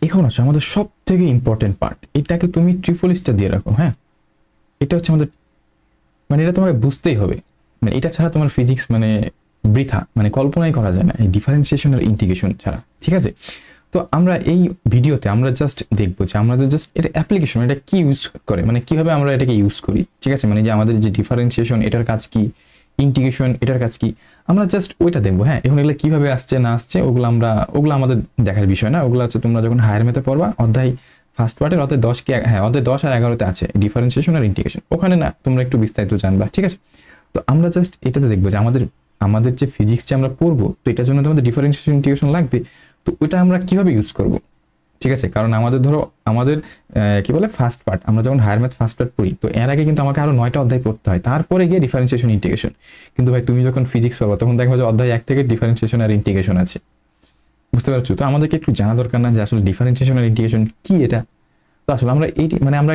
এখন হচ্ছে আমাদের সব থেকে ইম্পর্টেন্ট পার্ট, এটাকে তুমি ট্রিপল স্টার দিয়ে রাখো। হ্যাঁ, এটা হচ্ছে আমাদের, মানে এটা তোমাকে বুঝতেই হবে, মানে এটা ছাড়া তোমার ফিজিক্স মানে বৃথা, মানে কল্পনাই করা যায় না এই ডিফারেন্সিয়েশন আর ইন্টিগ্রেশন ছাড়া। ঠিক আছে, তো আমরা এই ভিডিওতে আমরা জাস্ট দেখবো যে আমাদের জাস্ট এটা অ্যাপ্লিকেশন, এটা কি ইউজ করে, মানে কিভাবে আমরা এটাকে ইউজ করি। ঠিক আছে, মানে যে আমাদের যে ডিফারেন্সিয়েশন এটার কাজ কি, ইন্টিগ্রেশন এটার কাজ কি, আমরা জাস্ট ওইটা দেখবো। হ্যাঁ, এখন এগুলো কিভাবে আসছে না আসছে ওগুলো আমাদের দেখার বিষয় না। ওগুলো হচ্ছে তোমরা যখন হায়ার ম্যাথে পড়বা, অধ্যায় ফার্স্ট পার্টের অধ্যায় 10 কি, হ্যাঁ অধ্যায় 10 আর 11তে আছে ডিফারেন্সিয়েশন আর ইন্টিগ্রেশন, ওখানে না তোমরা একটু বিস্তারিত জানবা। ঠিক আছে, তো আমরা জাস্ট এটাতে দেখবো যে আমাদের আমাদের যে ফিজিক্স যে আমরা পড়বো, তো এটার জন্য তোমাদের ডিফারেন্সিয়েশন ইন্টিগ্রেশন লাগবে। তো ওইটা আমরা কিভাবে ইউজ করব। ঠিক আছে, কারণ আমাদের ধরো আমাদের কি বলে ফার্স্ট পার্ট, আমরা যখন হায়ার ম্যাথ ফার্স্ট পার্ট পড়ি, তো এর আগে কিন্তু আমাকে আরো 9টা অধ্যায় পড়তে হয়, তারপরে গিয়ে ডিফারেন্সিয়েশন ইন্টিগ্রেশন। কিন্তু ভাই তুমি যখন ফিজিক্স পাবো তখন দেখবা যে অধ্যায় 1 থেকে ডিফারেন্সিয়েশন আর ইন্টিগ্রেশন আছে। বুঝতে পারছো? তো আমাদেরকে একটু জানা দরকার না যে আসলে ডিফারেন্সিয়েশন আর ইন্টিগ্রেশন কি এটা। তো আসলে আমরা এই মানে আমরা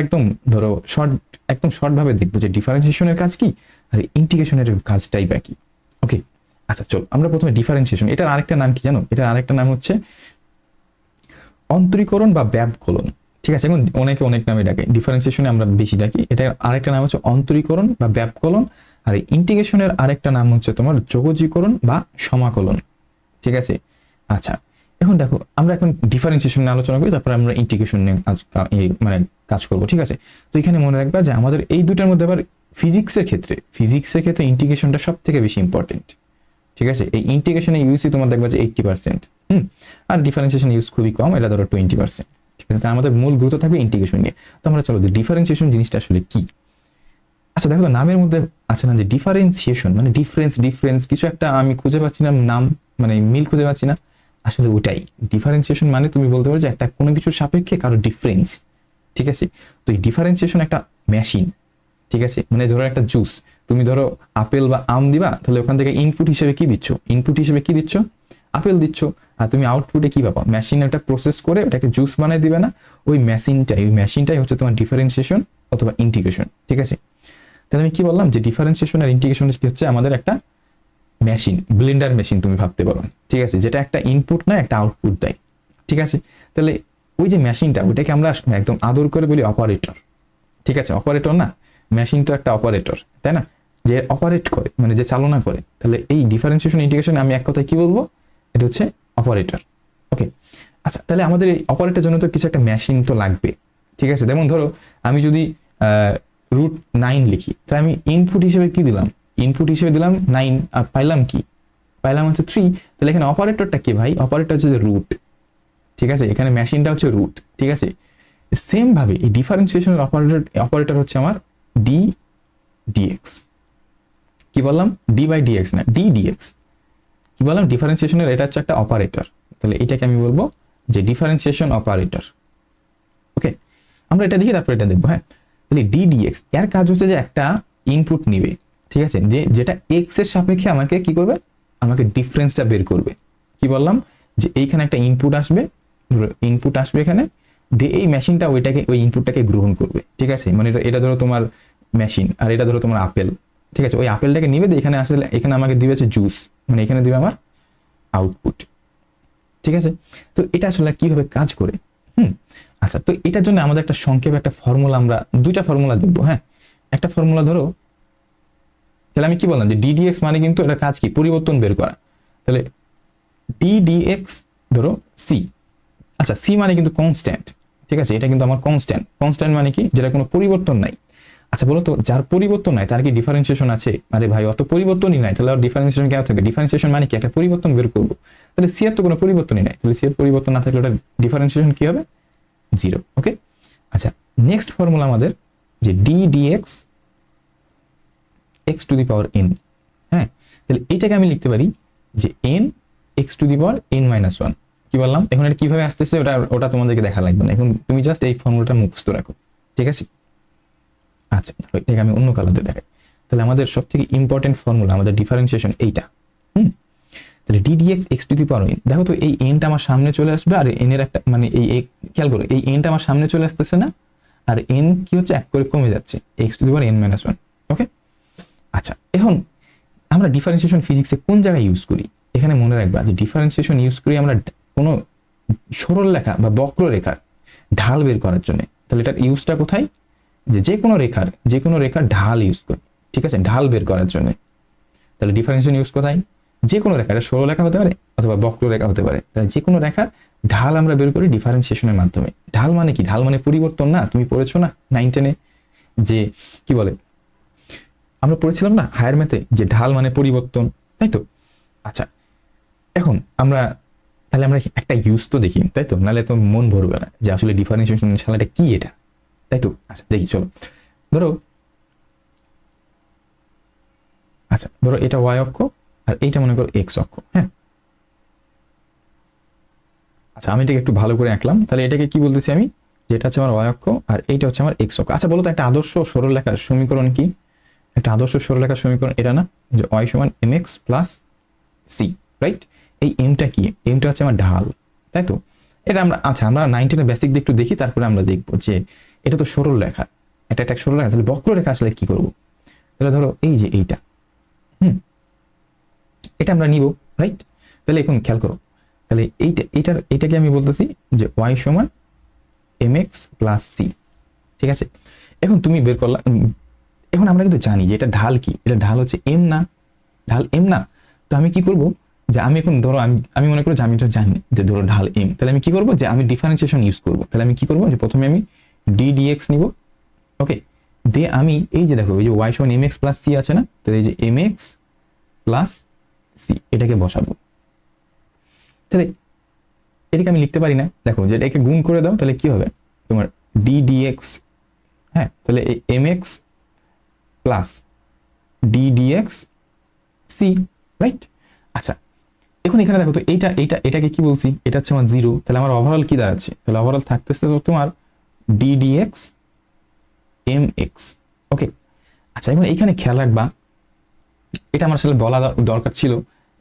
ধরো একদম শর্ট ভাবে দেখবো যে ডিফারেন্সিয়েশনের কাজ কি আর ইন্টিগ্রেশনের কাজটাই বা কি। ওকে, আচ্ছা চল আমরা প্রথমে ডিফারেন্সিয়েশন, এটার আরেকটা নাম কি জানো? এটার আরেকটা নাম হচ্ছে অন্তরীকরণ বা ব্যবকলন। ঠিক আছে, এখন অনেকে অনেক নামে ডাকে, ডিফারেন্সিয়েশনে আমরা বেশি ডাকি। এটা আরেকটা নাম হচ্ছে অন্তরীকরণ বা ব্যবকলন, আর ইন্টিগ্রেশনের আরেকটা নাম হচ্ছে তোমার যোগজীকরণ বা সমাকলন। ঠিক আছে, আচ্ছা এখন দেখো আমরা এখন ডিফারেন্সিয়েশন নিয়ে আলোচনা করি, তারপরে আমরা ইন্টিগ্রেশন নিয়ে মানে কাজ করবো। ঠিক আছে, তো এখানে মনে রাখবা যে আমাদের এই দুটার মধ্যে আবার ফিজিক্সের ক্ষেত্রে ইন্টিগ্রেশনটা সব থেকে বেশি ইম্পর্টেন্ট। ঠিক আছে, এই ইন্টিগ্রেশনে ইউজই তোমার দেখবা যে 80%, আর ডিফারেন্সিয়েশন ইউজ খুবই কম, এটা ধরো 20%। ঠিক আছে, তাই আমাদের মূল গুরুত্ব থাকবে ইন্টিগ্রেশন নিয়ে। তো আমরা চলো ডিফারেন্সিয়েশন জিনিসটা আসলে কি। আচ্ছা দেখো, তো নামের মধ্যে আছে না যে ডিফারেন্সিয়েশন মানে ডিফারেন্স কিছু একটা, আমি খুঁজে পাচ্ছি না নাম, মানে মিল খুঁজে পাচ্ছি না। আসলে ওটাই ডিফারেন্সিয়েশন, মানে তুমি বলতে পারো যে একটা কোনো কিছুর সাপেক্ষে কারো ডিফারেন্স। ঠিক আছে, তো এই ডিফারেন্সিয়েশন একটা মেশিন। ঠিক আছে, মানে ধরো একটা জুস, তুমি ধরো আপেল বা আম দিবা, তাহলে ওখান থেকে ইনপুট হিসেবে কি দিচ্ছ, আপেল দিচ্ছ। আর তুমি আউটপুটে কি পাবা, মেশিন একটা প্রসেস করে ওটাকে জুস বানাই দিবে না, ওই মেশিনটাই হচ্ছে তোমার ডিফারেন্সিয়েশন অথবা ইন্টিগ্রেশন। ঠিক আছে, তাহলে আমি কি বললাম যে ডিফারেন্সিয়েশন আর ইন্টিগ্রেশন কি হচ্ছে আমাদের একটা মেশিন, ব্লেন্ডার মেশিন তুমি ভাবতে পারো। ঠিক আছে, যেটা একটা ইনপুট না একটা আউটপুট দেয়। ঠিক আছে, তাহলে ওই যে মেশিনটা, ওইটাকে আমরা একদম আদর করে বলি অপারেটর। ঠিক আছে, অপারেটর না, মেশিন তো একটা অপারেটর, তাই না, যে অপারেট করে মানে যে চালনা করে। তাহলে এই ডিফারেন্সিয়েশন ইন্টিগ্রেশন আমি এক কথায় কি বলবো, এটা হচ্ছে অপারেটর। ওকে, আচ্ছা তাহলে আমাদের এই অপারেটরের জন্য তো কিছু একটা মেশিন তো লাগবে। ঠিক আছে, যেমন ধরো আমি যদি √9 লিখি, তাহলে আমি ইনপুট হিসেবে কি দিলাম, ইনপুট হিসেবে দিলাম 9, আর পাইলাম কি, পাইলাম হচ্ছে 3। তাহলে এখানে অপারেটরটা কি ভাই, অপারেটর হচ্ছে যে রুট। ঠিক আছে, এখানে মেশিনটা হচ্ছে রুট। ঠিক আছে, সেম ভাবে এই ডিফারেন্সিয়েশনের অপারেটর হচ্ছে আমার ডিএক্স। কি বললাম, ডি/ডিএক্স না, ডিএক্স। কি বললাম, ডিফারেন্সিয়েশনের এটা হচ্ছে একটা অপারেটর। তাহলে এটাকে আমি বলবো যে ডিফারেন্সিয়েশন অপারেটর। ওকে, আমরা এটা দেখি তারপর এটা দেখবো। হ্যাঁ, তাহলে ডিএক্স এর কাজ হচ্ছে যে একটা ইনপুট নিবে। ঠিক আছে, যেটা এক্স এর সাপেক্ষে আমাকে কি করবে, আমাকে ডিফারেন্সটা বের করবে। কি বললাম, যে এইখানে একটা ইনপুট আসবে এখানে, দিয়ে এই মেশিনটা ওই ইনপুটটাকে গ্রহণ করবে। ঠিক আছে, মানে এটা ধরো তোমার মেশিন, আর এটা ধরো তোমার আপেল। ঠিক আছে, ওই আপেলটাকে নিবে, এখানে আসলে এখানে আমাকে দিবে হচ্ছে জুস, মানে এখানে দিবে আমার আউটপুট। ঠিক আছে, তো এটা আসলে কিভাবে কাজ করে। আচ্ছা, তো এটার জন্য আমাদের একটা সংক্ষেপে একটা ফর্মুলা, আমরা দুইটা ফর্মুলা দেখবো। হ্যাঁ, একটা ফর্মুলা ধরো, তাহলে আমি কি বললাম যে ডিডিএক্স মানে কিন্তু এটা কাজ কি, পরিবর্তন বের করা। তাহলে ডিডিএক্স ধরো সি। আচ্ছা, সি মানে কিন্তু কনস্ট্যান্ট। ঠিক আছে, এটা কিন্তু আমার কনস্ট্যান্ট মানে কি, যেটা কোনো পরিবর্তন নাই। আচ্ছা বলো তো, যার পরিবর্তন নাই তার কি ডিফারেন্সিয়েশন আছে? আরে ভাই, অত পরিবর্তনই নাই, তাহলে আর ডিফারেন্সিয়েশন কেন থাকে? ডিফারেন্সিয়েশন মানে কি, একটা পরিবর্তন বের করবো। তাহলে সি এর তো কোনো পরিবর্তনই নাই, তাহলে সি এর পরিবর্তন না থাকলে ওটা ডিফারেন্সিয়েশন কি হবে, 0। ওকে, আচ্ছা নেক্সট ফর্মুলা আমাদের যে dx x to the power n. হ্যাঁ, তাহলে এইটাকে আমি লিখতে পারি যে n x to the power n-1। কি বললাম, এখন এটা কিভাবে আসতেছে ওটা তোমাদেরকে দেখা লাগবে না, এখন তুমি জাস্ট এই ফর্মুলাটা মুখস্থ রাখো। ঠিক আছে, আচ্ছা এটাকে আমি অন্য কালারে দেখাই। তাহলে আমাদের সব থেকে ইম্পর্টেন্ট ফর্মুলা, আমাদের ডিফারেন্সিয়েশন এইটা। তাহলে ddx x to the power N, দেখো তো এই এনটা আমার সামনে চলে আসবে, আর এন এর একটা মানে এই খেয়াল করো, এই এনটা আমার সামনে চলে আসতেছে না, আর এন কি হচ্ছে এক করে কমে যাচ্ছে, x to the power n-1। ওকে, আচ্ছা এখন আমরা ডিফারেন্সিয়েশন ফিজিক্সে কোন জায়গায় ইউজ করি, এখানে মনে রাখবা যে ডিফারেন্সিয়েশন ইউজ করি আমরা কোনো সরল রেখা বা বক্ররেখার ঢাল বের করার জন্য। তাহলে এটার ইউজটা কোথায়, যে কোনো রেখার ঢাল ইউজ করি, ঠিক আছে, ঢাল বের করার জন্য। তাহলে ডিফারেন্সিয়েশন ইউজ কোথায়, যে কোনো রেখা, এটা সরল রেখা হতে পারে অথবা বক্ররেখা হতে পারে, তাহলে যে কোনো রেখার ঢাল আমরা বের করি ডিফারেন্সিয়েশনের মাধ্যমে। ঢাল মানে কি, ঢাল মানে পরিবর্তন না, তুমি পড়েছো না 9-10-এ যে কি বলে, আমরা পড়েছিলাম না হায়ার ম্যাথে যে ঢাল মানে পরিবর্তন, তাই তো। আচ্ছা এখন তাহলে আমরা একটা ইউজ তো দেখি, তাই তো, নাহলে তো মন ভরবে না যে আসলে ডিফারেন্সিয়েশন শালাটা কি এটা, তাই তো। আচ্ছা দেখি, চলো ধরো এটা ওয়াই অক্ষ আর এইটা মনে করো এক্স অক্ষ, হ্যাঁ। আচ্ছা আমি এটাকে একটু ভালো করে আঁকলাম, তাহলে এটাকে কি বলতেছি আমি, যেটা হচ্ছে আমার ওয়াই অক্ষ আর এইটা হচ্ছে আমার এক্স অক্ষ। আচ্ছা বলো তো একটা আদর্শ সরলরেখার সমীকরণ কি, একটা আদর্শ সরলরেখার সমীকরণ এটা না, যে ওয়াই সমান m x plus c, right. এই এমটা কি, এমটা হচ্ছে আমার ঢাল, তাই তো। এটা আমরা 9-10-এর বেসিক দিয়ে একটু দেখি, তারপরে আমরা দেখবো যে এটা তো সরল রেখা, এটা একটা সরল রেখা, তাহলে বক্ররেখা আসলে কি করবো। তাহলে ধরো এই যে এইটা, এটা আমরা নিব, রাইট। তাহলে এখন খেয়াল করো, তাহলে এটাকে আমি বলতেছি যে ওয়াই সমান এম এক্স প্লাস সি, ঠিক আছে। এখন তুমি বের করলা, এখন আমরা কিন্তু জানি যে এটা ঢাল কি, এটা ঢাল হচ্ছে এম না, ঢাল এম না। তো আমি কি করব, যে আমি এখন ধরো আমি মনে করি যে আমি এটা জানি যে ধরো ঢাল এম, তাহলে আমি কি করব, যে আমি ডিফারেন্সিয়েশন ইউজ করব। তাহলে আমি কি করব, যে প্রথমে আমি ডি ডিএক্স নিব, ওকে, দিয়ে আমি এই যে দেখো এই যে ওয়াই সমান এম এক্স প্লাস সি আছে না, তাহলে এই যে এম এক্স প্লাস সি এটাকে বসাবো। তাহলে এটাকে আমি লিখতে পারি না, দেখো যে এটাকে গুণ করে দাও, তাহলে কি হবে তোমার ডি ডিএক্স, হ্যাঁ, তাহলে এই m x plus d dx c, right. আচ্ছা এখন এখানে দেখো তো এটাকে কি বলছি, এটা হচ্ছে আমার 0, তাহলে আমার ওভারঅল কি দাঁড়াচ্ছে, তাহলে ওভারঅল থাকতেছে তোমার ডি ডিএক্স এম এক্স, ওকে। আচ্ছা এখন এখানে খেয়াল রাখবা, এটা আমার আসলে বলা দরকার ছিল,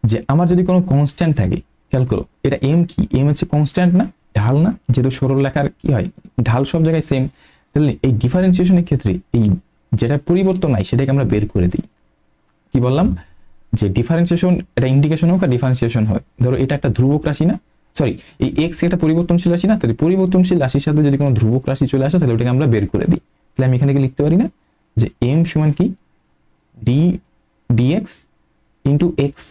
যে আমার যদি কোনো কনস্ট্যান্ট থাকে, খেয়াল করো এটা এম কি, এম হচ্ছে কনস্ট্যান্ট না, ঢাল না, যেহেতু সরল রেখার কি হয় ঢাল সব জায়গায় সেম, তাহলে এই ডিফারেন্সিয়েশনের ক্ষেত্রে এই যেটা পরিবর্তন নাই সেটাকে আমরা বের করে দিই। কি বললাম, যে ডিফারেন্সিয়েশন এটা ইন্ডিকেশন হোক আর ডিফারেন্সিয়েশন হয়, ধরো এটা একটা ধ্রুবক রাশি না, সরি এই এক্স একটা পরিবর্তনশীল রাশি না, তাহলে পরিবর্তনশীল রাশির সাথে যদি কোনো ধ্রুবক রাশি চলে আসে তাহলে ওটাকে আমরা বের করে দিই। তাহলে আমি এখানে লিখতে পারি না যে এম সমান কি d dx into x,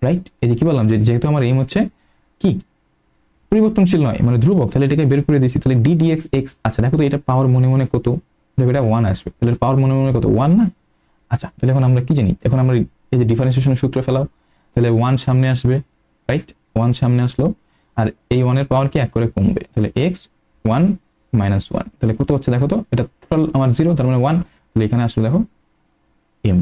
right. এই যে কি বললাম, যে যেহেতু আমার এম হচ্ছে কি পরিবর্তনশীল নয় মানে ধ্রুবক, তাহলে এটাকে বের করে দিয়েছি, তাহলে ডি ডিএক্স এক্স। আচ্ছা দেখো তো এটা পাওয়ার মনে মনে কত, দেখো এটা 1 আসবে, তাহলে পাওয়ার মনে মনে কত 1 না। আচ্ছা তাহলে এখন আমরা কি জানি, এখন আমরা এই যে ডিফারেন্সিয়েশনের সূত্র ফেলাও, তাহলে 1 সামনে আসবে, রাইট, 1 সামনে আসলো, আর এই 1 এর পাওয়ার কি এক করে কমবে, তাহলে এক্স 1 মাইনাস 1, তাহলে কত হচ্ছে দেখো তো, এটা টোটাল আমার 0, তার মানে 1, তাহলে এখানে আসলে দেখো এম,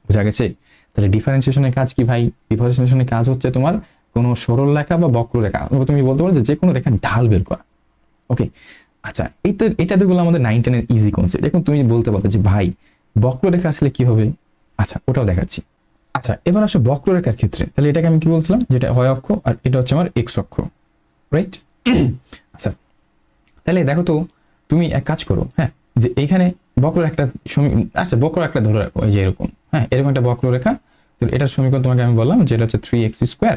বুঝা গেছে। তাহলে ডিফারেন্সিয়েশনের কাজ কি ভাই, ডিফারেন্সিয়েশনের কাজ হচ্ছে তোমার কোনো সরল রেখা বা বক্ররেখা, তুমি বলতে পারো যে কোনো রেখার ঢাল বের করা, ওকে। আচ্ছা এটা তো হলো আমাদের 9-10-এর ইজি কনসেপ্ট। এখন তুমি বলতে পারো যে ভাই বক্ররেখা আসলে কি হবে, আচ্ছা ওটাও দেখাচ্ছি। আচ্ছা এবার আসো বক্ররেখার ক্ষেত্রে, তাহলে এটাকে আমি কি বলছিলাম, যেটা হয় অক্ষ আর এটা হচ্ছে আমার এক্স অক্ষ, রাইট। আচ্ছা তাহলে দেখো তো তুমি এক কাজ করো, হ্যাঁ, যে এইখানে বক্র একটা আচ্ছা বক্র একটা ধরে রাখো, এই যে এরকম, হ্যাঁ এরকম একটা বক্ররেখা, তো এটার সমীকরণ তোমাকে আমি বললাম যেটা হচ্ছে 3x স্কোয়ার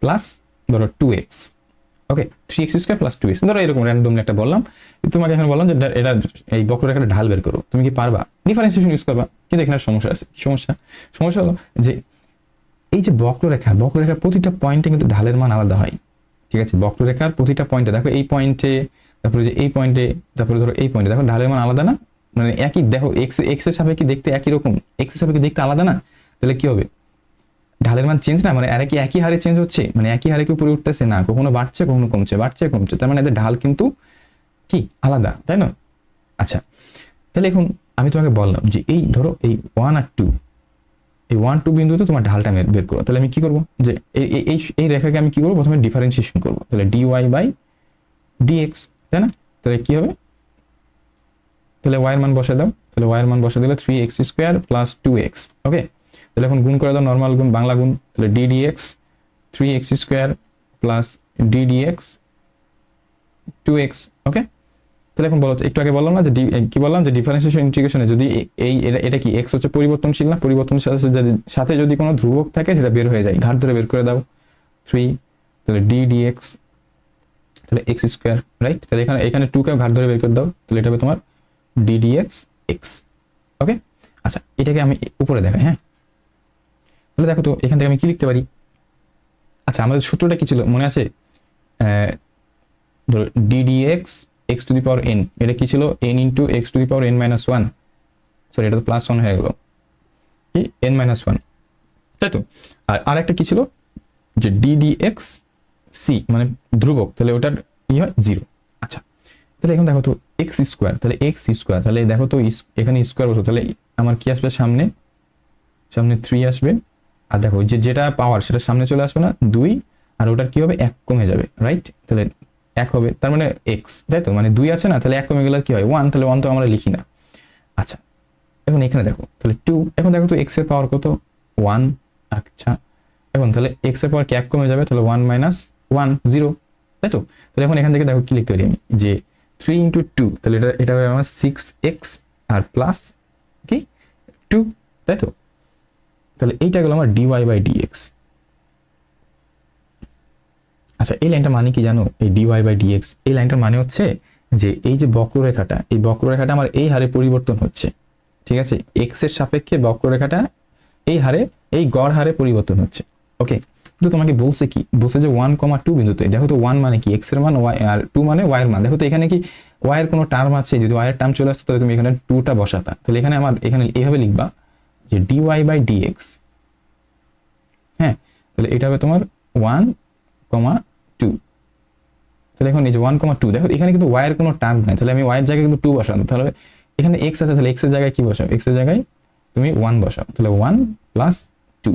প্লাস ধরো 2x, ওকে, 3x স্কোয়ার প্লাস 2x, ধরো এরকম র্যান্ডমলি একটা বললাম, তোমাকে এখন বললাম যে এটা এই বক্ররেখাটা ঢাল বের করো, তুমি কি পারবা, ডিফারেন্সিয়েশন ইউজ করবা, কিন্তু এখানে সমস্যা আছে। সমস্যা হলো যে এই যে বক্ররেখার প্রতিটা পয়েন্টে কিন্তু ঢালের মান আলাদা হয়, ঠিক আছে। বক্ররেখার প্রতিটা পয়েন্টে দেখো এই পয়েন্টে, তারপরে যে এই পয়েন্টে, তারপরে ধরো এই পয়েন্টে, দেখো ঢালের মান আলাদা না, মানে একই, দেখো এক্স এর সাপেক্ষে দেখতে একই রকম, এক্স এর সাপেক্ষে দেখতে আলাদা না, তাহলে কি হবে, ঢালের মান চেঞ্জ না, মানে আর কি একই হারে চেঞ্জ হচ্ছে, মানে একই হারে কি উপরে উঠতেছে না, কখনো বাড়ছে কখনো কমছে, তার মানে এদের ঢাল কিন্তু কি আলাদা, তাই না। আচ্ছা তাহলে এখন আমি তোমাকে বললাম যে এই ধরো এই 1 আর 2, এই 1-2 বিন্দুতে তোমার ঢালটা বের করো, তাহলে আমি কি করবো, যে এই রেখাকে আমি কি করবো, প্রথমে ডিফারেন্সিয়েশন করবো, তাহলে dy বাই dx, তাই না। তাহলে কি হবে, তাহলে y এর মান বসে দাও, তাহলে y এর মান বসে দিলে 3x স্কোয়ার প্লাস 2x, ওকে। তাহলে এখন গুণ করে দাও, নর্মাল গুণ, বাংলা গুণ, তাহলে d dx 3x square plus d dx 2x, ওকে। তাহলে এখন বলো, একটু আগে বললাম না যে কি বললাম, যে ডিফারেন্সিয়েশন ইন্টিগ্রেশনে যদি এটা কি x হচ্ছে পরিবর্তনশীল না, পরিবর্তনশীল সাথে যদি কোনো ধ্রুবক থাকে সেটা বের হয়ে যায়, ঘাট ধরে বের করে দাও 3, তাহলে ডি ডিএক্স, তাহলে এক্স স্কোয়ার, রাইট? তাহলে এখানে 2 কে ঘাত ধরে বের করে দাও, তাহলে এটা হবে তোমার ডি ডিএক্স এক্স। ওকে, আচ্ছা এটাকে আমি উপরে দেখাই। হ্যাঁ, তাহলে দেখো তো এখান থেকে আমি কি লিখতে পারি? আচ্ছা আমাদের সূত্রটা কি ছিল মনে আছে? ধরো d dx x to the power n, এটা কি ছিল? N into x to the power n minus one, sorry এটা তো প্লাস ওয়ান হয়ে গেল, কি এন মাইনাস ওয়ান, তাই তো? আর আরেকটা কি ছিল যে ডি ডিএক্স সি মানে ধ্রুবক, তাহলে ওটার ই হয় 0। আচ্ছা তাহলে এখন দেখো তো এক্স স্কোয়ার, তাহলে এক্স স্কোয়ার, তাহলে দেখো তো এখানে স্কোয়ার বসো, তাহলে আমার কি আসবে সামনে? সামনে 3 আসবে, আর দেখো যেটা পাওয়ার সেটা সামনে চলে আসবে না 2, আর ওটার কি হবে 1 কমে যাবে, রাইট? তাহলে 1 হবে, তার মানে এক্স, তাই তো? মানে 2 আছে না, তাহলে 1 কমে গেলে কি হয় 1, তাহলে 1 তো আমরা লিখি না। আচ্ছা এখন এখানে দেখো তাহলে 2, এখন দেখো তো এক্স এর পাওয়ার কত? 1। আচ্ছা এখন তাহলে এক্স এর পাওয়ার কি 1 কমে যাবে, তাহলে 1 মাইনাস 1 0, তাই তো? তাহলে এখন এখান থেকে দেখো কি লিখতে পারি আমি, যে 3 ইন্টু 2, তাহলে এটা হবে আমার 6x আর প্লাস কি 2, তাই তো? তাহলে এইটা গেল আমার dy বাই dx। আচ্ছা এই লাইনটা মানে কি জানো? এই dy বাই dx এই লাইনটার মানে হচ্ছে যে এই যে বক্ররেখাটা, এই বক্ররেখাটা আমার এই হারে পরিবর্তন হচ্ছে, ঠিক আছে? x এর সাপেক্ষে বক্ররেখাটা এই হারে, এই গড় হারে পরিবর্তন হচ্ছে। ওকে, তো তোমাকে বলছে কি? বলছে যে 1,2 বিন্দুতে, দেখো তো 1 মানে কি x এর মান, y আর 2 মানে y এর মান। দেখো তো এখানে কি y এর কোনো টার্ম আছে? যদি y এর টার্ম চলে আসতো তাহলে তুমি এখানে 2টা বসাতা, তাহলে এখানে আমার এখানে এইভাবে লিখবা যে dy বাই dx। হ্যাঁ, তাহলে এটা হবে তোমার 1,2, তাহলে এখন এই যে 1,2, দেখো এখানে কিন্তু y এর কোনো টার্ম নাই, তাহলে আমি y এর জায়গায় কিন্তু 2 বসাবো, তাহলে এখানে x আছে, তাহলে x এর জায়গায় কি বসাও? x এর জায়গায় তুমি 1 বসাও, তাহলে 1 প্লাস 2,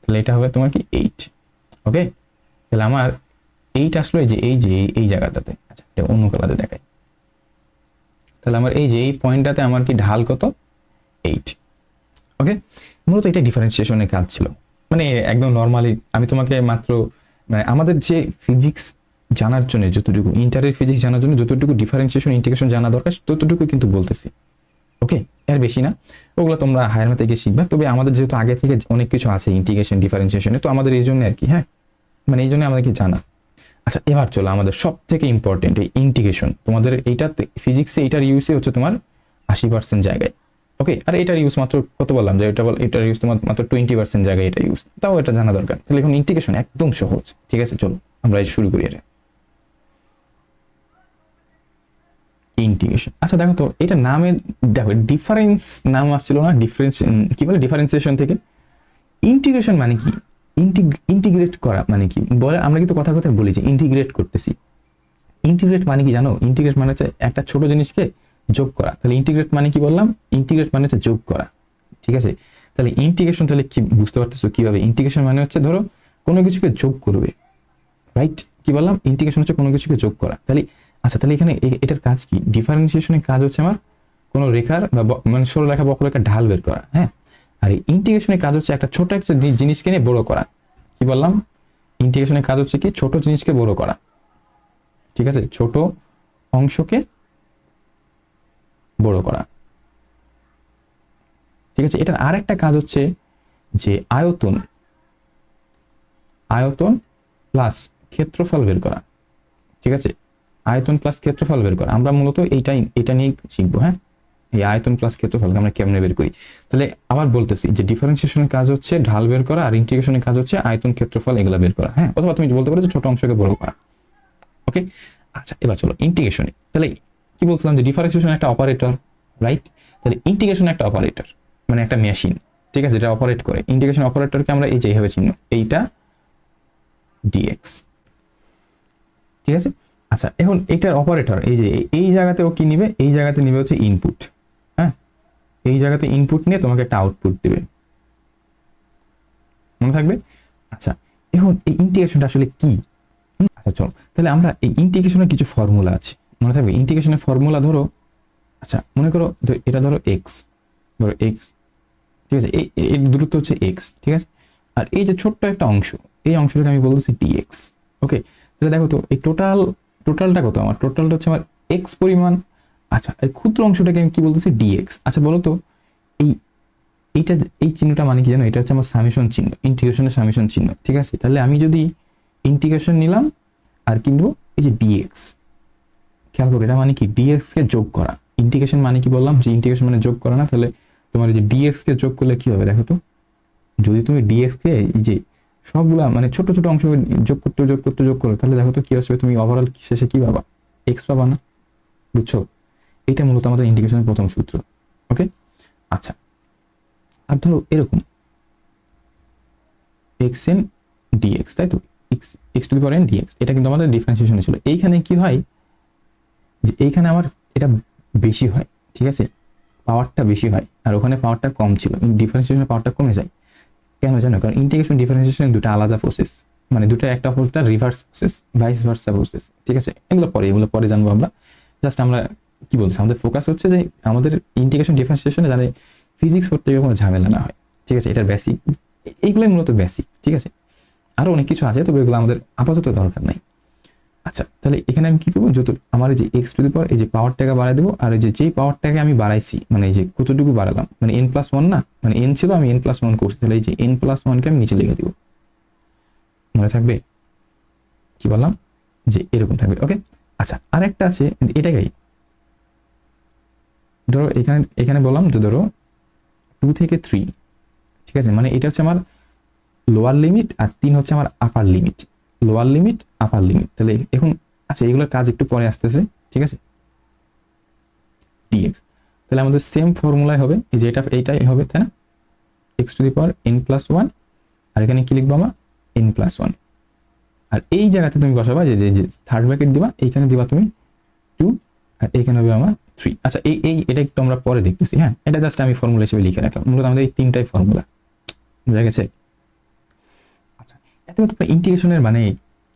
তাহলে এটা হবে তোমার কি 8। ওকে, তাহলে আমার 8 আসলো এই জায়গাটাতে। আচ্ছা এটা অন্য কালারে দেখাই, তাহলে আমার এই যে এই পয়েন্টটাতে আমার কি ঢাল কত? 8। ওকে, মূলত এটা ডিফারেন্সিয়েশনের কাজ ছিল, মানে একদম নর্মালি আমি তোমাকে মাত্র মানে আমাদের যে ফিজিক্স জানার জন্য যতটুকু, ইন্টারের ফিজিক্স জানার জন্য যতটুকু ডিফারেন্সিয়েশন ইন্টিগ্রেশন জানা দরকার ততটুকু কিন্তু বলতেছি। ওকে, এর বেশি না, ওগুলো তোমরা হায়ার ম্যাথে গিয়ে শিখবে। তবে আমাদের যেহেতু আগে থেকে অনেক কিছু আছে ইন্টিগ্রেশন ডিফারেন্সিয়েশনে, তো আমাদের এই জন্য আর কি, হ্যাঁ মানে এই জন্য আমাদেরকে জানা। আচ্ছা এবার চলো আমাদের সব থেকে ইম্পর্টেন্ট এই ইন্টিগ্রেশন। তোমাদের এইটাতে ফিজিক্সে এটার ইউজই হচ্ছে তোমার 80% জায়গায়। ওকে, আর এটার ইউজ মাত্র কত বললাম যে এটার ইউজ তোমার মাত্র 20% জায়গায় এটা ইউজ, তাও এটা জানা দরকার। তাহলে এখন ইন্টিগ্রেশন একদম সহজ, ঠিক আছে? চলো আমরা শুরু করি এটা ইন্টিগ্রেশন। আচ্ছা দেখো তো এটা নামে দেখো ডিফারেন্স নাম আসছিল না, ডিফারেন্স কি বলে ডিফারেন্সিয়েশন থেকে। ইন্টিগ্রেশন মানে কি? ইন্টিগ্রেট করা মানে কি বলে, আমরা কিন্তু কথা কথা বলি যে ইন্টিগ্রেট করতেছি। ইন্টিগ্রেট মানে কি জানো? ইন্টিগ্রেট মানে হচ্ছে একটা ছোট জিনিসকে যোগ করা। তাহলে ইন্টিগ্রেট মানে কি বললাম? ইন্টিগ্রেট মানে হচ্ছে যোগ করা, ঠিক আছে? তাহলে ইন্টিগ্রেশন তাহলে কি বুঝতে পারতেছো কিভাবে? ইন্টিগ্রেশন মানে হচ্ছে ধরো কোনো কিছুকে যোগ করবে, রাইট? কি বললাম? ইন্টিগ্রেশন হচ্ছে কোনো কিছুকে যোগ করা। তাহলে আচ্ছা তাহলে এখানে এটার কাজ কি? ডিফারেন্সিয়েশনের কাজ হচ্ছে আমার কোনো রেখার বা মানে সরলরেখা বক্ররেখার ঢাল বের করা, হ্যাঁ? আর এই ইন্টিগ্রেশনের কাজ হচ্ছে একটা ছোট একটা জিনিসকে নিয়ে বড় করা। কি বললাম? ইন্টিগ্রেশনের কাজ হচ্ছে কি ছোট জিনিসকে বড় করা, ঠিক আছে? ছোট অংশকে বড় করা, ঠিক আছে? এটার আর একটা কাজ হচ্ছে যে আয়তন প্লাস ক্ষেত্রফল বের করা, ঠিক আছে? আয়তন প্লাস ক্ষেত্রফল বের করা আমরা মূলত এটা নিয়ে শিখবো, হ্যাঁ? এই আয়তন প্লাস ক্ষেত্রফলকে আমরা কেমনে বের করি। তাহলে আবার বলতেছি যে ডিফারেন্সিয়েশনের কাজ হচ্ছে ঢাল বের করা, আর ইন্টিগ্রেশনের কাজ হচ্ছে আয়তন ক্ষেত্রফল এগুলা বের করা, হ্যাঁ? অথবা তুমি বলতে পারো যে ছোট অংশকে বড় করা। ওকে, আচ্ছা এবার চলো ইন্টিগ্রেশনে। তাহলে কি বলছিলাম যে ডিফারেন্সিয়েশন একটা অপারেটর, রাইট? তাহলে ইন্টিগ্রেশন একটা অপারেটর, মানে একটা মেশিন, ঠিক আছে? যেটা অপারেট করে। ইন্টিগ্রেশন অপারেটরকে আমরা এই যে এইভাবে চিহ্ন, এইটা ডিএক্স, ঠিক আছে? আচ্ছা এখন এটার অপারেটর এই যে এই জায়গাতে ও কি নিবে? এই জায়গাতে নিবে হচ্ছে ইনপুট, হ্যাঁ? এই জায়গাতে ইনপুট নিয়ে তোমাকে একটা আউটপুট দিবে, মনে থাকবে? আচ্ছা এখন এই ইন্টিগ্রেশনটা আসলে কি? আচ্ছা চলো তাহলে আমরা এই ইন্টিগ্রেশনের কিছু ফর্মুলা আছে, মনে থাকবে? ইন্টিগ্রেশনের ফর্মুলা ধরো, আচ্ছা মনে করো এটা ধরো এক্স, ধরো এক্স, ঠিক আছে? এই দূরত্ব হচ্ছে এক্স, ঠিক আছে? আর এই যে ছোট্ট একটা অংশ, এই অংশটাকে আমি বলতেছি ডিএক্স। ওকে, তাহলে দেখো তো এই টোটালটা কত? আমার টোটালটা হচ্ছে আমার এক্স পরিমাণ। আচ্ছা এই ক্ষুদ্র অংশটাকে আমি কি বলতেছি? ডিএক্স। আচ্ছা বলো তো এই চিহ্নটা মানে কি জানো? এটা হচ্ছে আমার সামেশন চিহ্ন, ইন্টিগ্রেশনের সামেশন চিহ্ন, ঠিক আছে? তাহলে আমি যদি ইন্টিগ্রেশন নিলাম আর কিনবো এই যে ডিএক্স, খেয়াল করো এটা মানে কি ডিএক্স কে যোগ করা। ইন্টিগ্রেশন মানে কি বললাম যে ইন্টিগ্রেশন মানে যোগ করা না, তাহলে তোমার এই যে ডিএক্স কে যোগ করলে কি হবে দেখো তো, যদি তুমি ডিএক্স কে এই যে সবগুলা মানে ছোট ছোট অংশ যোগ করো তাহলে দেখো তো কি আসবে, তুমি ওভারঅল শেষে কি পাবা, এক্স পাবা না, বুঝছো? এটা মূলত আমাদের ইন্টিগ্রেশনের প্রথম সূত্র। ওকে, আচ্ছা আর ধরো এরকম এক্স এন ডিএক্স, তাই তো, x to the power n dx, এটা কিন্তু আমাদের ডিফারেন্সিয়েশনে ছিল। এইখানে কি হয় যে এইখানে আমার এটা বেশি হয়, ঠিক আছে, পাওয়ারটা বেশি হয় আর ওখানে পাওয়ারটা কম ছিল, ডিফারেন্সিয়েশনের পাওয়ারটা কমে যায়। কেন জানো? কারণ ইন্টিগ্রেশন ডিফারেন্সিয়েশন দুটো আলাদা প্রসেস, মানে দুটো একটা অপরটা reverse process, vice versa process, ঠিক আছে, এগুলো পরে জানবো আমরা। জাস্ট আমরা কি বলছি, আমাদের ফোকাস হচ্ছে যে আমাদের ইন্টিগ্রেশন ডিফারেন্সিয়েশনে জানে ফিজিক্স পড়তে কোনো ঝামেলা না হয়, ঠিক আছে, এটার বেসিক এইগুলোই মূলত বেসিক, ঠিক আছে, আরো অনেক কিছু আছে তবে এগুলো আমাদের আপাতত দরকার নাই। আচ্ছা তাহলে এখানে আমি কি করবো, যত আমার এই যে এক্স টু দি পাওয়ার এই যে পাওয়ারটাকে বাড়াই দেবো, আর এই যে যেই পাওয়ারটাকে আমি বাড়াইছি মানে এই যে কতটুকু বাড়ালাম, মানে এন প্লাস ওয়ান না, মানে এন ছিল আমি এন প্লাস ওয়ান করছি, তাহলে এই যে এন প্লাস ওয়ানকে আমি নিচে লিখে দিব, মনে থাকবে কি বললাম, যে এরকম থাকবে। ওকে, আচ্ছা আর একটা আছে এটাই, ধরো এখানে এখানে বললাম যে ধরো 2 থেকে 3, ঠিক আছে, মানে এটা হচ্ছে আমার লোয়ার লিমিট আর 3 হচ্ছে আমার আপার limit, lower limit upper limit. তাহলে এখন আচ্ছা এগুলোর কাজ একটু পরে আসতেছে, ঠিক আছে, ডিএক্স, তাহলে আমাদের সেম ফর্মুলাই হবে, এই যে এইটাই হবে, তাই না, X to the power N plus one, আর এখানে কি লিখবো আমরা এন প্লাস ওয়ান, আর এই জায়গাতে তুমি বসাবা যে থার্ড ব্র্যাকেট দিবা, এইখানে দিবা তুমি 2 আর এইখানে হবে আমার 3। আচ্ছা এটা একটু আমরা পরে দেখতেছি, হ্যাঁ, এটা জাস্ট আমি ফর্মুলা হিসেবে লিখে রাখলাম, মূলত আমাদের এই তিনটাই ফর্মুলা, বুঝা গেছে? আচ্ছা এতক্ষণ তোমরা ইন্টিগ্রেশনের মানে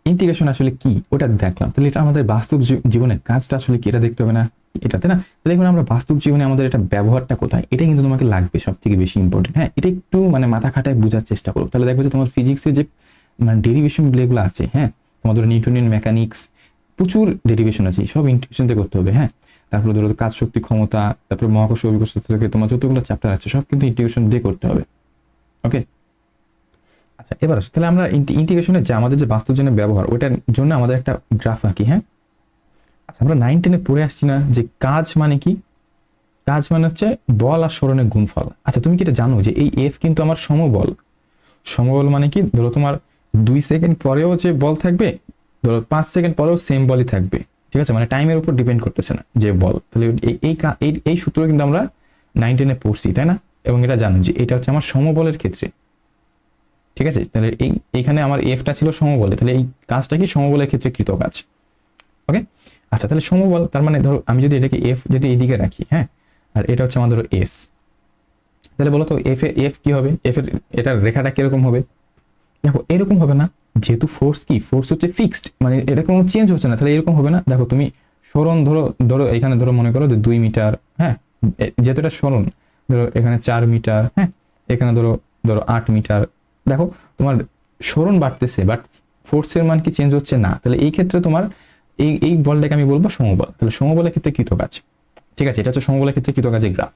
ইন্টিগ্রেশন আসলে কি ওটা দেখলাম, তাহলে এটা আমাদের বাস্তব জীবনে কাজটা আসলে কি এটা দেখতে হবে না, এটাতে না, তাহলে এখন আমরা বাস্তব জীবনে আমাদের এটা ব্যবহারটা কোথায়, এটা কিন্তু তোমাকে লাগবে সব থেকে বেশি ইম্পর্টেন্ট। হ্যাঁ, এটা একটু মানে মাথা খাটায় বোঝার চেষ্টা করো, তাহলে দেখবে যে তোমার ফিজিক্সের যে মানে ডেরিভেশন যেগুলো আছে, হ্যাঁ, তোমাদের নিউটনিয়ান মেকানিক্স প্রচুর ডেরিভেশন আছে, সব ইন্টিগ্রেশন দিয়ে করতে হবে। হ্যাঁ, তারপরে ধরো কাজ শক্তি ক্ষমতা, তারপরে মহাকর্ষ অভিকর্ষ থেকে তোমার যতগুলো চ্যাপ্টার আছে সব কিন্তু ইন্টিগ্রেশন দিয়ে করতে হবে। ওকে, আচ্ছা এবার আসো তাহলে আমরা ইন্টিগ্রেশনের যে আমাদের যে বাস্তব জীবনে ব্যবহার ওইটার জন্য আমাদের একটা গ্রাফ আঁকি। হ্যাঁ, আচ্ছা আমরা 9-10-এ পড়ে আসছি না যে কাজ মানে কি, কাজ মানে হচ্ছে বল আর সরণের গুণফল। আচ্ছা তুমি কি এটা জানো যে এই এফ কিন্তু আমার সমবল, সমবল মানে কি, ধরো তোমার 2 সেকেন্ড পরেও যে বল থাকবে, ধরো 5 সেকেন্ড পরেও সেম বলই থাকবে, ঠিক আছে, মানে টাইমের উপর ডিপেন্ড করতেছে না যে বল। তাহলে এই সূত্র কিন্তু আমরা 9-10-এ পড়ছি, তাই না, এবং এটা জানো যে এটা হচ্ছে আমার সমবলের ক্ষেত্রে, ঠিক আছে, তাহলে এইখানে আমার এফটা ছিল সমবলে, তাহলে এই কাজটা কি সমবলের ক্ষেত্রে কৃত কাজ। ওকে, আচ্ছা তাহলে সমবল তার মানে ধরো আমি যদি এটাকে এফ যদি এইদিকে রাখি, হ্যাঁ, আর এটা হচ্ছে আমার ধরো এস, তাহলে বলো তো এফ কি হবে, এফ এর এটার রেখাটা কিরকম হবে, দেখো এরকম হবে না, যেহেতু ফোর্স কি, ফোর্স হচ্ছে ফিক্সড, মানে এটা কোনো চেঞ্জ হচ্ছে না, তাহলে এরকম হবে না। দেখো তুমি সরণ ধরো ধরো এখানে ধরো মনে করো যে 2 মিটার, হ্যাঁ, যেহেতু এটা সরণ, ধরো এখানে 4 মিটার, হ্যাঁ, এখানে ধরো ধরো 8 মিটার, দেখো তোমার সরণ বাড়তেছে বাট ফোর্সের মান কি চেঞ্জ হচ্ছে না, তাহলে এই ক্ষেত্রে তোমার এই বলটাকে আমি বলবো সমবল, তাহলে সমবলের ক্ষেত্রে কৃতকাজ, ঠিক আছে, এটা হচ্ছে সমবলের ক্ষেত্রে কৃতকাজের গ্রাফ।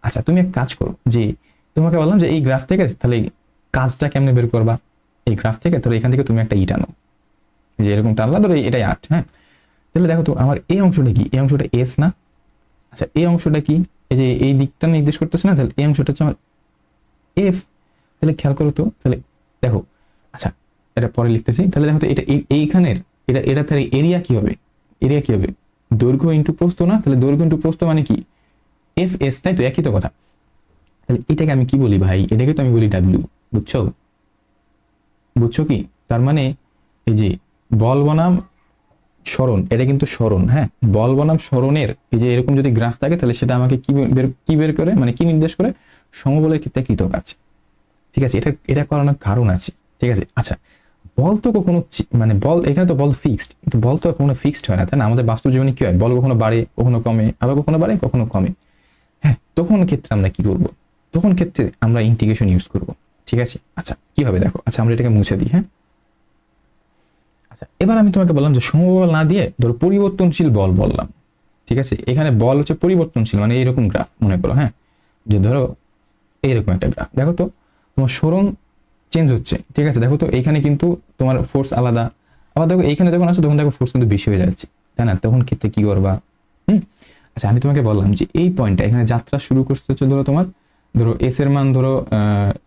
আচ্ছা তুমি এক কাজ করো, যে তোমাকে বললাম যে এই গ্রাফ থেকে তাহলে কাজটা কেমনে বের করবা, এই গ্রাফ থেকে ধরো এখান থেকে তুমি একটা ই টানো, যে এরকম টানলা, ধরো এটাই 8, হ্যাঁ, তাহলে দেখো তো আমার এই অংশটা কি, এই অংশটা এস না, আচ্ছা এই অংশটা কি, এই যে এই দিকটা নির্দেশ করতেছে না, তাহলে এই অংশটা হচ্ছে আমার এফ, তাহলে খেয়াল করো তো, তাহলে দেখো, আচ্ছা এটা পরে লিখতেছি, তাহলে দেখো তো এটা এইখানের এটা তাহলে এরিয়া কি হবে, এরিয়া কি হবে, দৈর্ঘ্য ইন্টু প্রস্থ না, তাহলে দৈর্ঘ্য ইন্টু প্রস্থ মানে কি এফ এস, তাই তো, একই তো কথা। তাহলে এটাকে আমি কি বলি ভাই, এটাকে তো আমি বলি ডাব্লিউ, বুঝছো, বুঝছো কি, তার মানে এই যে বল বনাম সরণ, এটা কিন্তু সরণ, হ্যাঁ, বল বনাম সরণের এই যে এরকম যদি গ্রাফ থাকে তাহলে সেটা আমাকে কি বের করে, মানে কি নির্দেশ করে, সমবলের ক্ষেত্রে কৃতকাজ, ঠিক আছে, এটা করানোর কারণ আছে, ঠিক আছে। আচ্ছা বল তো কখনো মানে বল এখানে তো বল ফিক্সড, কিন্তু বল তো কখনো ফিক্সড হয় না, তাই না, আমাদের বাস্তব জীবনে কি হয়, বল কখনো বাড়ে কখনো কমে, আবার কখনো বাড়ে কখনো কমে। হ্যাঁ, তখন ক্ষেত্রে আমরা কি করব, তখন ক্ষেত্রে আমরা ইন্টিগ্রেশন ইউজ করব, ঠিক আছে। আচ্ছা কিভাবে দেখো, আচ্ছা আমরা এটাকে মুছে দিই। হ্যাঁ, আচ্ছা এবার আমি তোমাকে বললাম যে সমবল না দিয়ে ধরো পরিবর্তনশীল বল বললাম, ঠিক আছে, এখানে বল হচ্ছে পরিবর্তনশীল, মানে এইরকম গ্রাফ মনে করো, হ্যাঁ, যে ধরো এইরকম একটা গ্রাফ, দেখো তো তোমার সরণ চেঞ্জ হচ্ছে, ঠিক আছে। দেখো তো এইখানে কিন্তু তোমার ফোর্স আলাদা, আবার দেখো এইখানে যখন আসো তখন দেখো ফোর্স কিন্তু বেশি হয়ে যাচ্ছে, তাই না? তখন ক্ষেত্রে কি করবা? হুম। আচ্ছা, আমি তোমাকে বললাম যে এই পয়েন্টটা এখানে যাত্রা শুরু করতে হচ্ছে, ধরো তোমার ধরো এস এর মান ধরো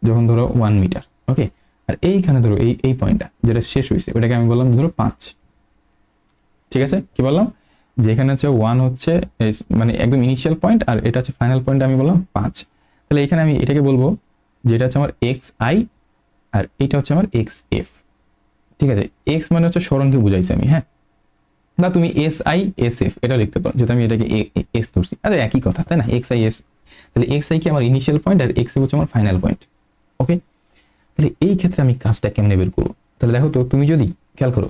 যখন ধরো 1 মিটার, ওকে। আর এইখানে ধরো এই এই পয়েন্টটা যেটা শেষ হয়েছে ওটাকে আমি বললাম ধরো 5, ঠিক আছে। কি বললাম যে এখানে হচ্ছে 1 হচ্ছে মানে একদম ইনিশিয়াল পয়েন্ট, আর এটা হচ্ছে ফাইনাল পয়েন্ট, আমি বললাম 5। তাহলে এখানে আমি এটাকে বলবো যে এটা হচ্ছে আমার এক্স আই, আর এটা হচ্ছে আমার এক্স এফ, ঠিক আছে। এক্স মানে হচ্ছে সরণকে বুঝাইছি আমি, হ্যাঁ। না তুমি এস আই এস এফ এটা লিখতে পারো, যেটা আমি এটাকে এস ধরছি, আচ্ছা একই কথা, তাই না? এক্স আই এস, তাহলে এক্স আই কি আমার ইনিশিয়াল পয়েন্ট, আর এক্স এফ হচ্ছে আমার ফাইনাল পয়েন্ট, ওকে। তাহলে এই ক্ষেত্রে আমি কাজটা কেমনে বের করবো? তাহলে দেখো তো, তুমি যদি খেয়াল করো,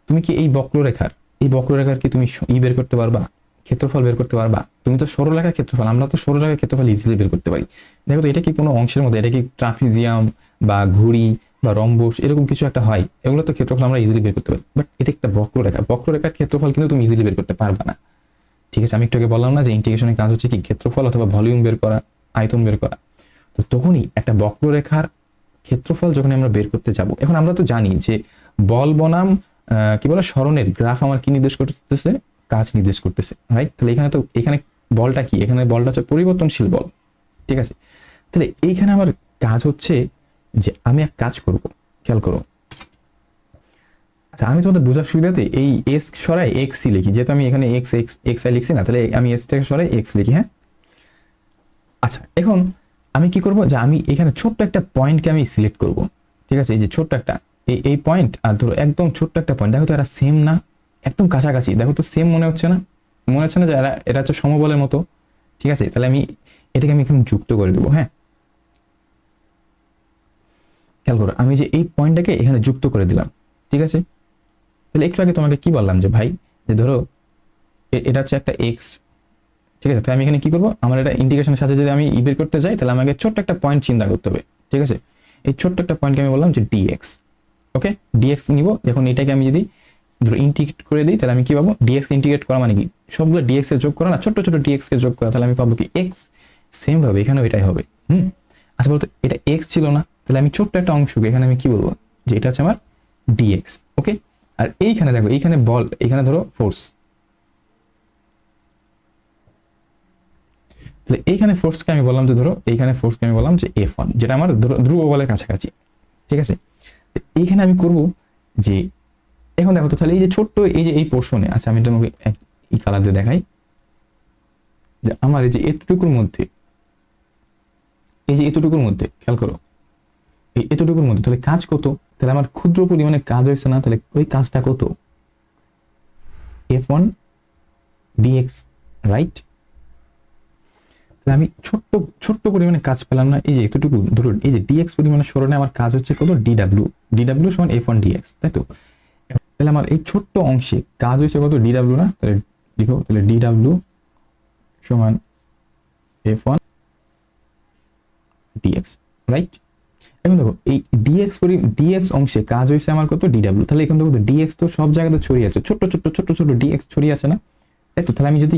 তুমি কি এই বক্ররেখার কি তুমি বের করতে পারবা, ক্ষেত্রফল বের করতে পারবা? তুমি তো সরলরেখার ক্ষেত্রফল, আমরা তো সরলরেখার ক্ষেত্রফল ইজিলি বের করতে পারি। দেখো তো, এটা কি কোনো অংশের মধ্যে, এটা কি ট্রাপিজিয়াম বা ঘুড়ি বা রম্বস এরকম কিছু একটা হয়, এগুলো তো ক্ষেত্রফল আমরা ইজিলি বের করতে পারি। বাট এটা একটা বক্ররেখার ক্ষেত্রফল কিন্তু তুমি ইজিলি বের করতে পারবা না, ঠিক আছে। আমি একটু আগে বললাম না যে ইন্টিগ্রেশনের কাজ হচ্ছে কি ক্ষেত্রফল অথবা ভলিউম বের করা, আয়তন বের করা। তো তখনই একটা বক্ররেখার ক্ষেত্রফল যখন আমরা বের করতে যাব, এখন আমরা তো জানি যে বল বনাম কি বলে সরণের গ্রাফ আমার কি নির্দেশ করতেছে, কাজ নির্দেশ করতেছে, রাইট। তাহলে এখানে বলটা কি, এখানে বলটা হচ্ছে পরিবর্তনশীল বল, ঠিক আছে। তাহলে এইখানে আমার কাজ হচ্ছে যে আমি এক কাজ করব, খেয়াল করো। আচ্ছা, আমি তোমাদের বোঝার সুবিধাতে এই এস সরাই এক্স ই লিখি, যেহেতু আমি এখানে এক্স এক্স এক্স আই লিখছি না, তাহলে আমি এসটাকে সরাই এক্স লিখি, হ্যাঁ। আচ্ছা, এখন আমি কি করব, যে আমি এখানে ছোট্ট একটা পয়েন্টকে আমি সিলেক্ট করব, ঠিক আছে। এই যে ছোট্ট একটা এই পয়েন্ট, আর ধরো একদম ছোট্ট একটা পয়েন্ট, দেখো তো এরা সেম না, একদম কাছাকাছি, দেখো তো সেম মনে হচ্ছে না? মনে হচ্ছে না যে এরা হচ্ছে সমবলের মতো, ঠিক আছে। তাহলে এটাকে আমি এখানে যুক্ত করে দেবো, হ্যাঁ। খেয়াল করো, আমি যে এই পয়েন্টটাকে এখানে যুক্ত করে দিলাম, ঠিক আছে। তাহলে একটু আগে তোমাকে কি বললাম যে ভাই, যে ধরো এটা হচ্ছে একটা এক্স, ঠিক আছে। তাহলে আমি এখানে কি করবো, আমার এটা ইন্টিগ্রেশনের সাথে যদি আমি বের করতে যাই, তাহলে আমাকে ছোট্ট একটা পয়েন্ট চিন্তা করতে হবে, ঠিক আছে। এই ছোট্ট একটা পয়েন্টকে আমি বললাম যে ডিএক্স, ওকে। ডিএক্স নিব, যখন এটাকে আমি যদি ধরো ইন্টিগ্রেট করে দিই, তাহলে আমি কি পাবো, ডিএক্স কে ইন্টিগ্রেট করা মানে কি সবগুলো ডিএক্স এ যোগ করা না, ছোট্ট ছোট ডিএক্স কে যোগ করা, তাহলে আমি পাবো কি এক্স। সেম ভাবে এখানেও এটাই হবে, আচ্ছা বলতো, এটা এক্স ছিল না, তাহলে আমি ছোট্ট একটা অংশকে এখানে আমি কি বলবো, যে এটা হচ্ছে আমার ডিএক্স, ওকে। আর এইখানে দেখো, এইখানে বল, এখানে ধরো ফোর্স, তাহলে এইখানে ফোর্সকে আমি বললাম যে ধরো, এইখানে ফোর্সকে আমি বললাম যে F1, যেটা আমার ধ্রুব বলের কাছাকাছি, ঠিক আছে। এইখানে আমি করব যে, এখন দেখো তো, তাহলে এই যে ছোট্ট এই যে এই পোর্শনে, আচ্ছা আমি এটা এই কালার দিয়ে দেখাই, যে আমার এই যে এতটুকুর মধ্যে, এই যে এতটুকুর মধ্যে খেয়াল করো, এই এতটুকুর মধ্যে তাহলে কাজ কত, তাহলে আমার ক্ষুদ্র পরিমাণে কাজ হয়েছে না, তাহলে ওই কাজটা কত, F1 dx, রাইট। তাহলে আমি ছোট্ট ছোট্ট পরিমাণে কাজ পেলাম না, এই যে এতটুকু ধরুন, এই যে ডিএক্স পরিমাণে সরণে আমার কাজ হচ্ছে কত, ডিডাব্লিউ সমান F1 dx, তাই তো। তাহলে আমার এই ছোট্ট অংশে কাজ হয়েছে কত, ডিডাব্লিউ, না? তাহলে লিখো, তাহলে ডিডাব্লিউ সমান F1 dx, রাইট। এখন দেখো, এই ডিএক্স অংশে কাজ হয়েছে আমার কত, ডিডাব্লিউ। তাহলে এখন দেখো, ডিএক্স তো সব জায়গাতে ছড়িয়ে আছে, ছোট্ট ছোট্ট ছোট্ট ছোট্ট ডিএক্স ছড়িয়ে আছে না, তাই তো। তাহলে আমি যদি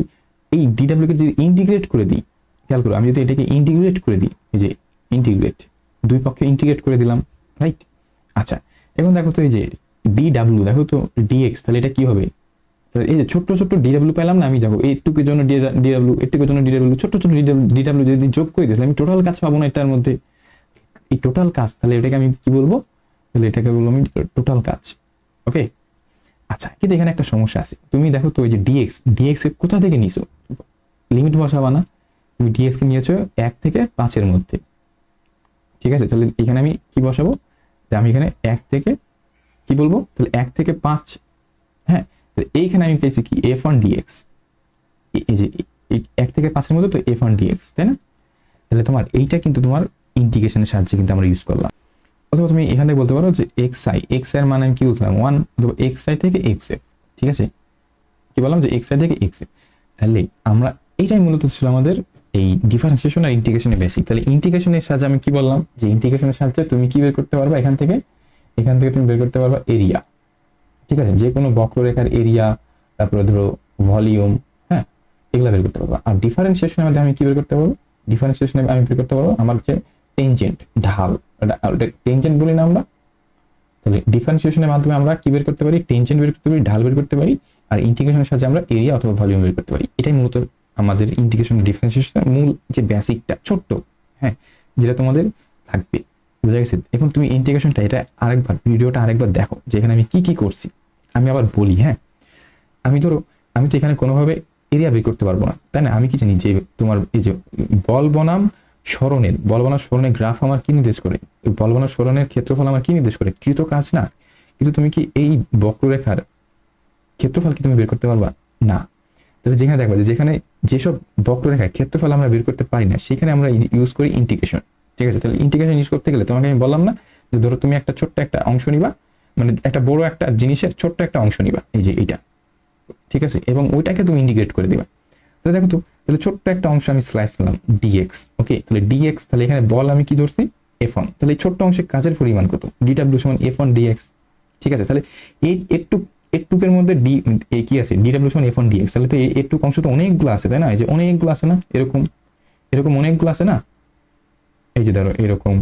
এই ডিডাব্লিউ কে যদি ইন্টিগ্রেট করে দিই, খেয়াল করো, আমি যদি এটাকে ইন্টিগ্রেট করে দিই, এই যে ইন্টিগ্রেট, দুই পক্ষে ইন্টিগ্রেট করে দিলাম, রাইট। আচ্ছা, এখন দেখো তো, এই যে ডিডাব্লিউ, দেখো তো ডিএক্স, তাহলে এটা কি হবে, এই যে ছোট্ট ছোট্ট ডিডাব্লিউ পেলাম না আমি, দেখো এইটুকুর জন্য ডিডাব্লিউ, এইটুকুর জন্য ডিডাব্লিউ, ছোট্ট ছোট্ট ডিডাব্লিউ যদি যোগ করে দিই, তাহলে আমি টোটাল কাজ পাবো না এটার মধ্যে, এই টোটাল কাজ। তাহলে এটাকে আমি কি বলবো, তাহলে এটাকে বলবো আমি টোটাল কাজ, ওকে। আচ্ছা, কিন্তু এখানে একটা সমস্যা আছে, তুমি দেখো তো, ওই যে ডিএক্স কোথা থেকে নিছো, লিমিট বসাবা না, তুমি ডিএক্স কে নিয়েছো 1 থেকে 5 মধ্যে, ঠিক আছে। তাহলে এখানে আমি কি বসাবো, আমি এখানে 1 থেকে কি বলবো, তাহলে 1 থেকে 5, হ্যাঁ। এইখানে আমি পেয়েছি কি F1 dx, এই যে 1 থেকে 5 মধ্যে তো F1 dx, তাই না। তাহলে তোমার এইটা কিন্তু তোমার ইন্টিগ্রেশনের সাহায্যে কিন্তু আমরা ইউজ করলাম। অথবা তুমি এখান থেকে বলতে পারো যে এক্স এর মান আমি কি বুঝলাম 1, অথবা xi থেকে xf, ঠিক আছে। কি বললাম, যে xi থেকে xf। তাহলে আমরা এইটাই মূলত ছিল আমাদের এই ডিফারেন্সিয়েশন আর ইন্টিগ্রেশনের বেসিক। তাহলে ইন্টিগ্রেশনের সাহায্যে আমি কি বললাম, যে ইন্টিগ্রেশনের সাহায্যে তুমি কি বের করতে পারবা, এখান থেকে তুমি বের করতে পারবা এরিয়া, ঠিক আছে। যে কোনো বক্ররেখার এরিয়া, তারপরে ধরো ভলিউম, হ্যাঁ, এগুলো বের করতে পারবো। আর ডিফারেন্সিয়েশনের মধ্যে আমি কি বের করতে পারবো, ডিফারেন্সিয়েশনে আমি বের করতে পারবো আমার যে টেনজেন্ট, ঢাল, টেনজেন্ট বলি না আমরা। তাহলে ডিফারেন্সিয়েশনের মাধ্যমে আমরা কি বের করতে পারি, টেনজেন্ট বের করতে পারি, ঢাল বের করতে পারি, আর ইন্টিগ্রেশনের সাহায্যে আমরা এরিয়া অথবা ভলিউম বের করতে পারি। এটাই মূলত আমাদের ইন্টিগ্রেশন ডিফারেন্সিয়েশনের মূল যে বেসিকটা, ছোট্ট, হ্যাঁ, যেটা তোমাদের থাকবে। বুঝা গেছে? এখন তুমি ইন্টিগ্রেশনটা এটা আরেকবার ভিডিওটা আরেকবার দেখো, যেখানে আমি কি কি করছি। আমি আবার বলি, হ্যাঁ, আমি তো এখানে কোনোভাবে এরিয়া বের করতে পারবো না, তাই না? আমি কি জানি যে তোমার এই যে বল বনাম সরণের গ্রাফ আমার কি নির্দেশ করে, বল বনাম সরণের ক্ষেত্রফল আমার কি নির্দেশ করে, কৃত কাজ না। কিন্তু তুমি কি এই বক্ররেখার ক্ষেত্রফল কি তুমি বের করতে পারবা না? তাহলে যেখানে দেখবা যেখানে যেসব বক্ররেখায় ক্ষেত্রফল আমরা বের করতে পারি না, সেখানে আমরা ইউজ করি ইন্টিগ্রেশন। ঠিক আছে? তাহলে ইন্টিগ্রেশন ইউজ করতে গেলে তোমাকে আমি বললাম না যে ধরো তুমি একটা ছোট্ট একটা অংশ নিবা, মানে একটা বড় একটা জিনিসের ছোট্ট একটা অংশ নিবা, এই যে এইটা, ঠিক আছে, এবং ওইটাকে তুমি ইন্টিগ্রেট করে দিবা। তাহলে দেখো তো, তাহলে ছোট্ট একটা অংশ আমি স্লাইস করলাম ডিএক্স, ওকে, তাহলে ডিএক্স, তাহলে এখানে বল আমি কি ধরছি F1, তাহলে এই ছোট্ট অংশের কাজের পরিমাণ কত, ডিডব্লিউ সমান F1 ডিএক্স। ঠিক আছে? তাহলে এই এর মধ্যে ডি কি আছে, ডিডব্লিউ সমান F1 ডিএক্স। তাহলে তো এই অংশ তো অনেকগুলো আছে, তাই না? এই যে অনেকগুলো আছে না, এরকম অনেকগুলো আছে না, এই যে ধরো এরকম,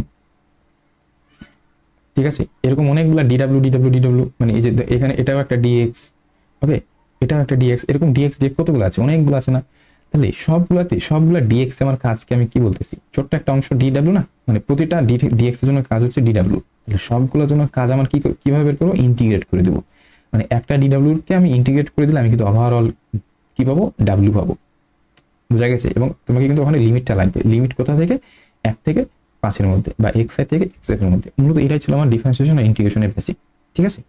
ঠিক আছে, এরকম অনেকগুলো ডিডব্লিউ, মানে এই যে এখানে এটাও একটা ডিএক্স, ওকে, এটাও একটা ডিএক্স, এরকম ডিএক্স কতগুলো আছে, অনেকগুলো আছে না? তাহলে সবগুলা ডিএক্স আমার কাজকে আমি কি বলতেছি, ছোট্ট একটা অংশ ডিডব্লিউ না, মানে প্রতিটা ডিএক্স এর জন্য কাজ হচ্ছে ডিডব্লিউ। তাহলে সবগুলোর জন্য কাজ আমার কিভাবে বের করবো, ইন্টিগ্রেট করে দেবো। মানে একটা ডিডব্লিউ কে আমি ইন্টিগ্রেট করে দিলে আমি কিন্তু ওভারঅল কি পাবো, ডাব্লিউ পাবো। বোঝা গেছে? এবং তোমাকে কিন্তু ওখানে লিমিটটা লাগবে, লিমিট কোথা থেকে, 1 থেকে 5 এর মধ্যে, বা এক্স আই থেকে এক্স এফ এর মধ্যে। মূলত এটাই ছিল আমার ডিফারেন্সিয়েশন আর ইন্টিগ্রেশনের বেসিক। ঠিক আছে?